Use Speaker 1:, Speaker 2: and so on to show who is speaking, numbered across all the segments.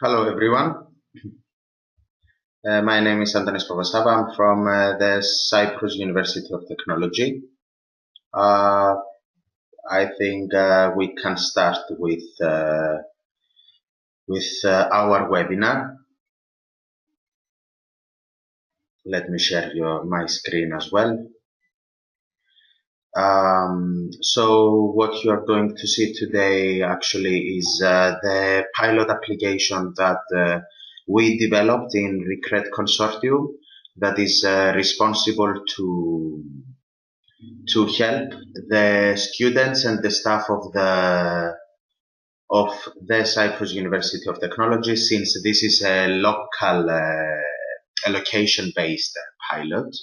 Speaker 1: Hello everyone. My name is Antonis Papasavva. I'm from the Cyprus University of Technology. Uh, I think we can start with our webinar. Let me share my screen as well. So what you are going to see today actually is the pilot application that we developed in ReCRED consortium that is responsible to help the students and the staff of the Cyprus University of Technology, since this is a local location-based pilot.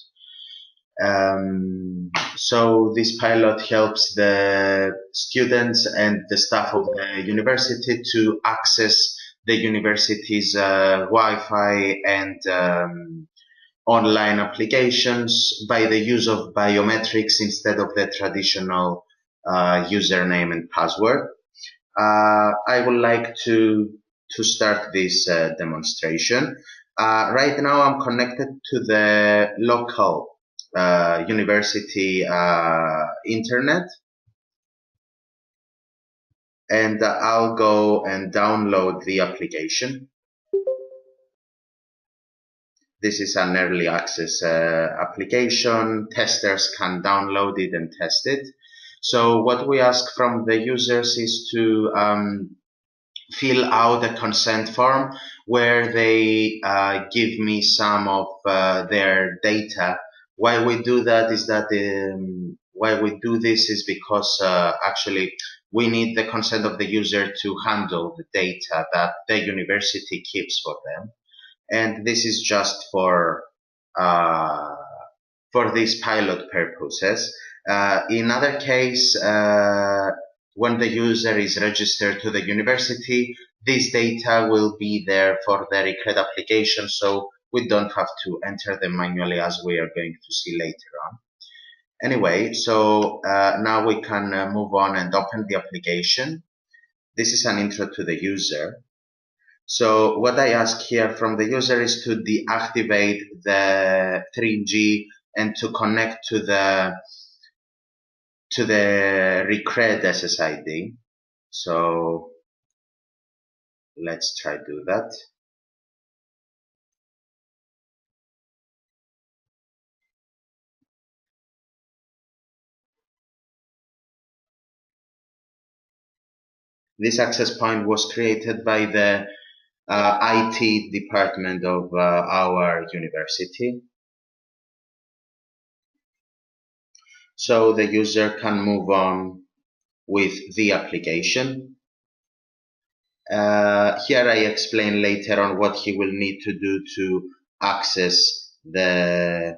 Speaker 1: So this pilot helps the students and the staff of the university to access the university's Wi-Fi and online applications by the use of biometrics instead of the traditional username and password. I would like to start this demonstration. Right now I'm connected to the local university internet, and I'll go and download the application. This is an early access application. Testers can download it and test it. So what we ask from the users is to fill out a consent form where they give me some of their data. Why we do that is that why we do this is because actually we need the consent of the user to handle the data that the university keeps for them. And this is just for these pilot purposes. In other case, when the user is registered to the university, this data will be there for the ReCRED application, so we don't have to enter them manually, as we are going to see later on. Anyway, so now we can move on and open the application. This is an intro to the user. So what I ask here from the user is to deactivate the 3G and to connect to the ReCRED SSID. So let's try to do that. This access point was created by the IT department of our university. So the user can move on with the application. Here I explain later on what he will need to do to access the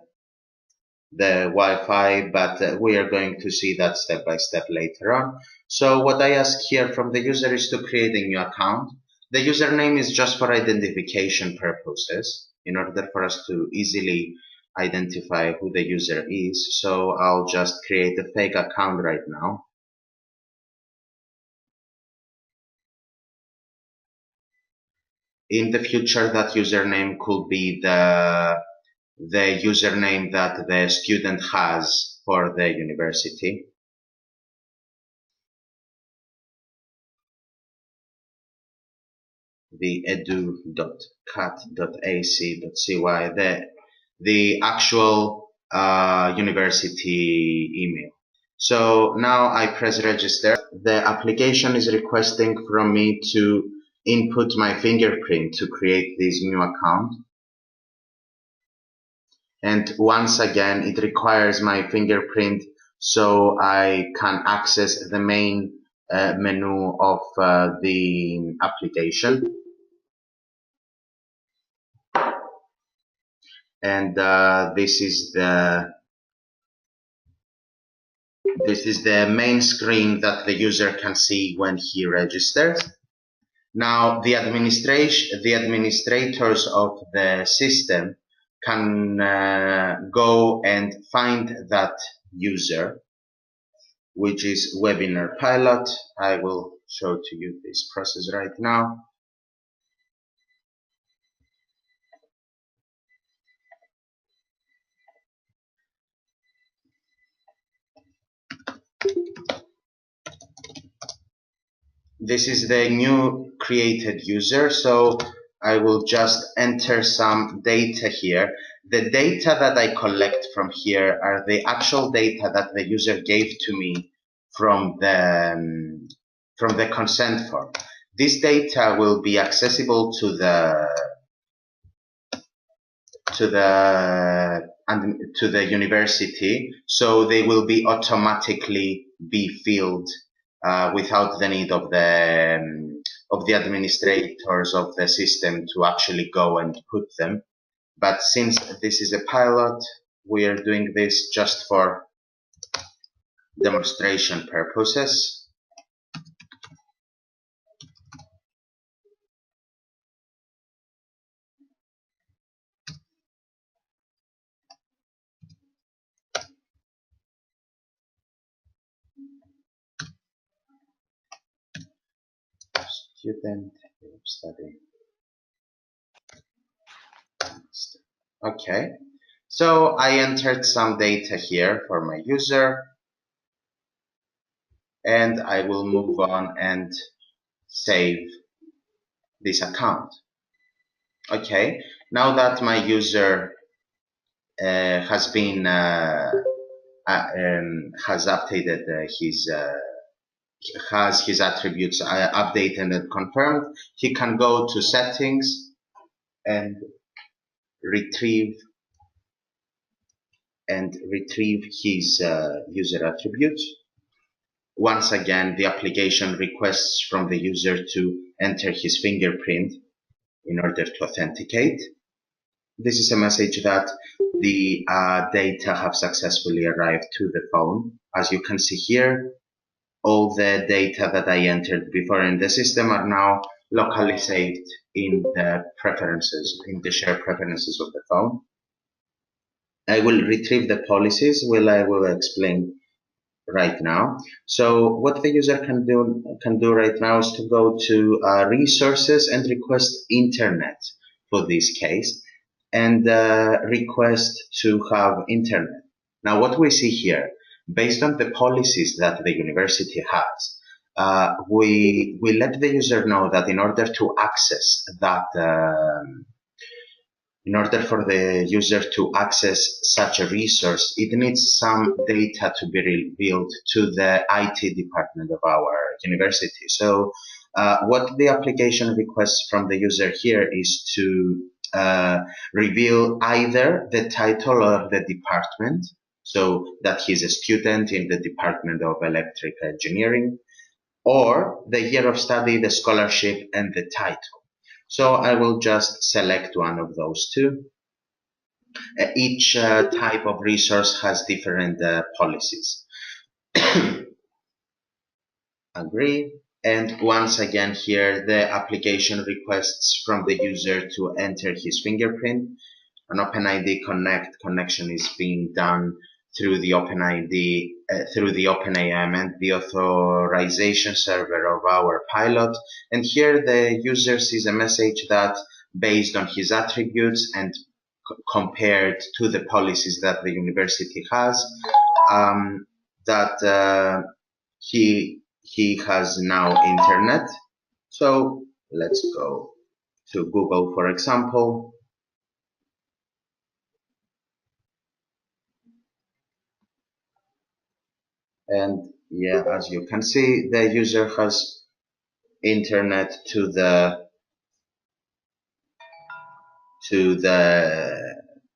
Speaker 1: Wi-Fi, but we are going to see that step by step later on. So what I ask here from the user is to create a new account. The username is just for identification purposes, in order for us to easily identify who the user is. So I'll just create a fake account right now. In the future, that username could be the username that the student has for the university. The edu.cat.ac.cy, the actual university email. So now I press register. The application is requesting from me to input my fingerprint to create this new account. And once again, it requires my fingerprint so I can access the main menu of the application. And this is the main screen that the user can see when he registers. Now the administrators of the system can go and find that user, which is webinar pilot. I will show to you this process right now. this is the new created user, so I will just enter some data here. The data that I collect from here are the actual data that the user gave to me from the consent form. This data will be accessible to the university, so they will be automatically be filled without the need of the administrators of the system to actually go and put them. But since this is a pilot, we are doing this just for demonstration purposes. Student study. Okay, so I entered some data here for my user, and I will move on and save this account. Okay, now that my user has been has updated has his attributes updated and confirmed, he can go to settings and retrieve his user attributes. Once again, the application requests from the user to enter his fingerprint in order to authenticate. This is a message that the data have successfully arrived to the phone. As you can see here, all the data that I entered before in the system are now locally saved in the preferences, in the share preferences of the phone. I will retrieve the policies, I will explain right now. So what the user can do right now is to go to resources and request internet for this case, and request to have internet. Now what we see here, based on the policies that the university has, we let the user know that in order to access that in order for the user to access such a resource, it needs some data to be revealed to the IT department of our university. So what the application requests from the user here is to reveal either the title of the department, so that he's a student in the Department of Electric Engineering, or the year of study, the scholarship, and the title. So I will just select one of those two. Each type of resource has different policies. Agree. And once again here, the application requests from the user to enter his fingerprint. An OpenID connection is being done through the OpenID, through the OpenAM and the authorization server of our pilot. And here the user sees a message that, based on his attributes and compared to the policies that the university has, that he has now internet. So let's go to Google, for example. And yeah, as you can see, the user has internet to the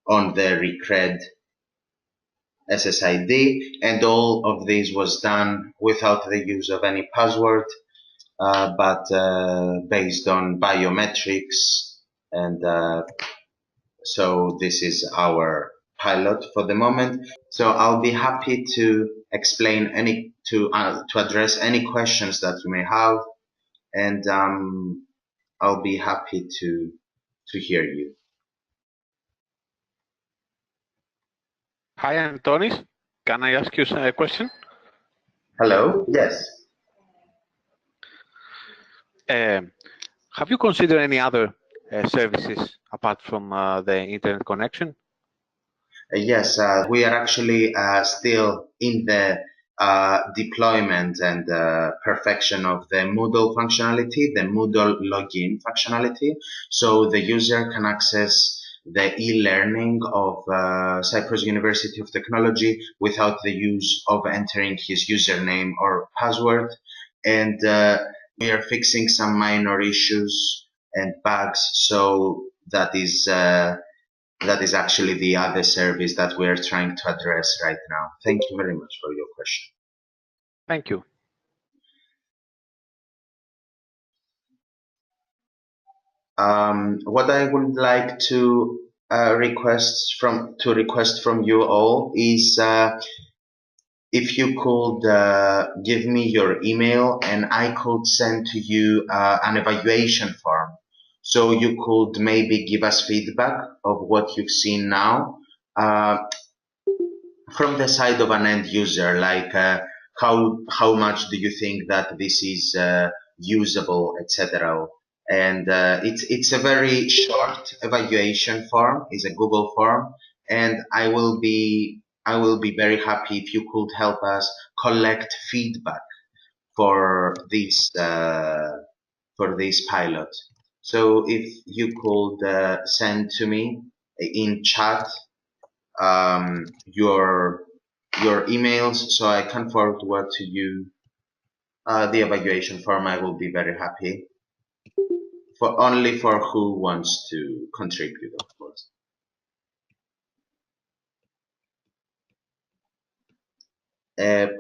Speaker 1: on the ReCRED SSID, and all of this was done without the use of any password, but based on biometrics. And so this is our pilot for the moment. So I'll be happy to explain to address any questions that you may have, and I'll be happy to hear you.
Speaker 2: Hi, Antonis. Can I ask you a question?
Speaker 1: Hello. Yes.
Speaker 2: Have you considered any other services apart from the internet connection?
Speaker 1: Yes, we are actually still in the deployment and perfection of the Moodle functionality, the Moodle login functionality, so the user can access the e-learning of Cyprus University of Technology without the use of entering his username or password. And we are fixing some minor issues and bugs, so that is actually the other service that we're trying to address right now. Thank you very much for your question.
Speaker 2: Thank you.
Speaker 1: What I would like to request from you all is if you could give me your email and I could send to you an evaluation form. So you could maybe give us feedback of what you've seen now from the side of an end user, like how much do you think that this is usable, etc. And it's a very short evaluation form. It's a Google form, and I will be very happy if you could help us collect feedback for this pilot. So if you could send to me in chat your emails, so I can forward to you the evaluation form, I will be very happy. Only for who wants to contribute, of course.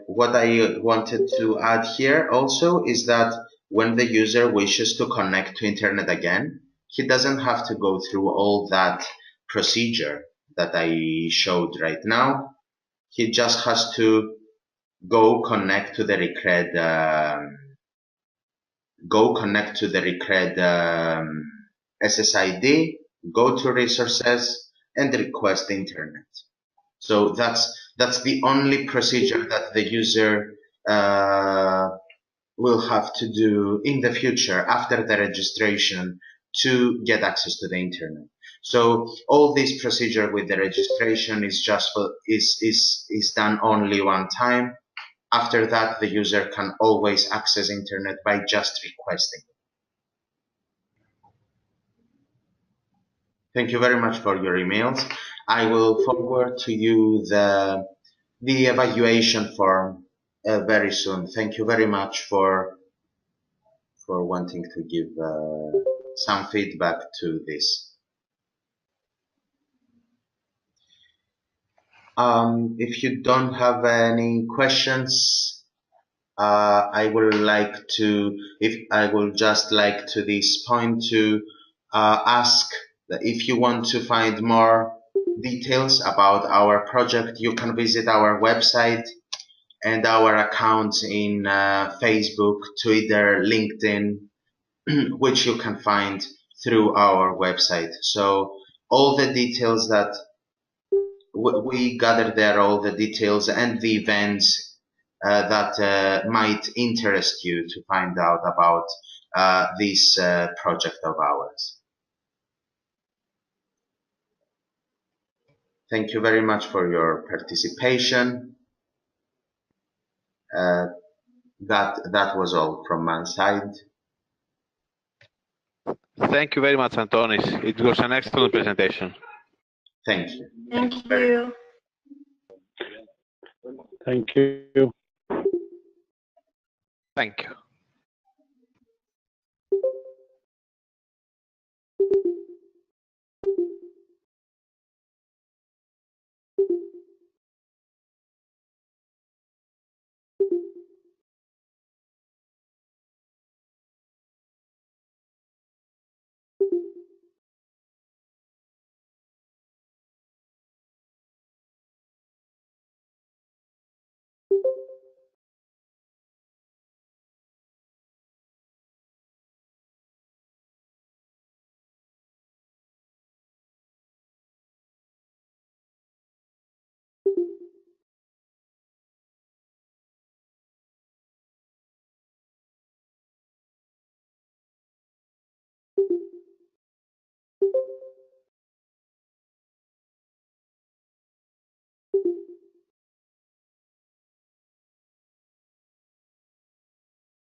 Speaker 1: What I wanted to add here also is that when the user wishes to connect to internet again, he doesn't have to go through all that procedure that I showed right now. He just has to go connect to the ReCRED SSID, go to resources, and request internet. So that's the only procedure that the user will have to do in the future after the registration to get access to the internet. So all this procedure with the registration is just is done only one time. After that, the user can always access internet by just requesting. Thank you very much for your emails. I will forward to you the evaluation form very soon. Thank you very much for wanting to give some feedback to this. If you don't have any questions, I will just like to this point to ask that if you want to find more details about our project, you can visit our website and our accounts in Facebook, Twitter, LinkedIn, which you can find through our website. So all the details that we gather there, all the details and the events that might interest you to find out about this project of ours. Thank you very much for your participation. That was all from my side.
Speaker 2: Thank you very much, Antonis. It was an excellent presentation.
Speaker 1: Thank you.
Speaker 3: Thank you.
Speaker 4: Thank you.
Speaker 2: Thank you.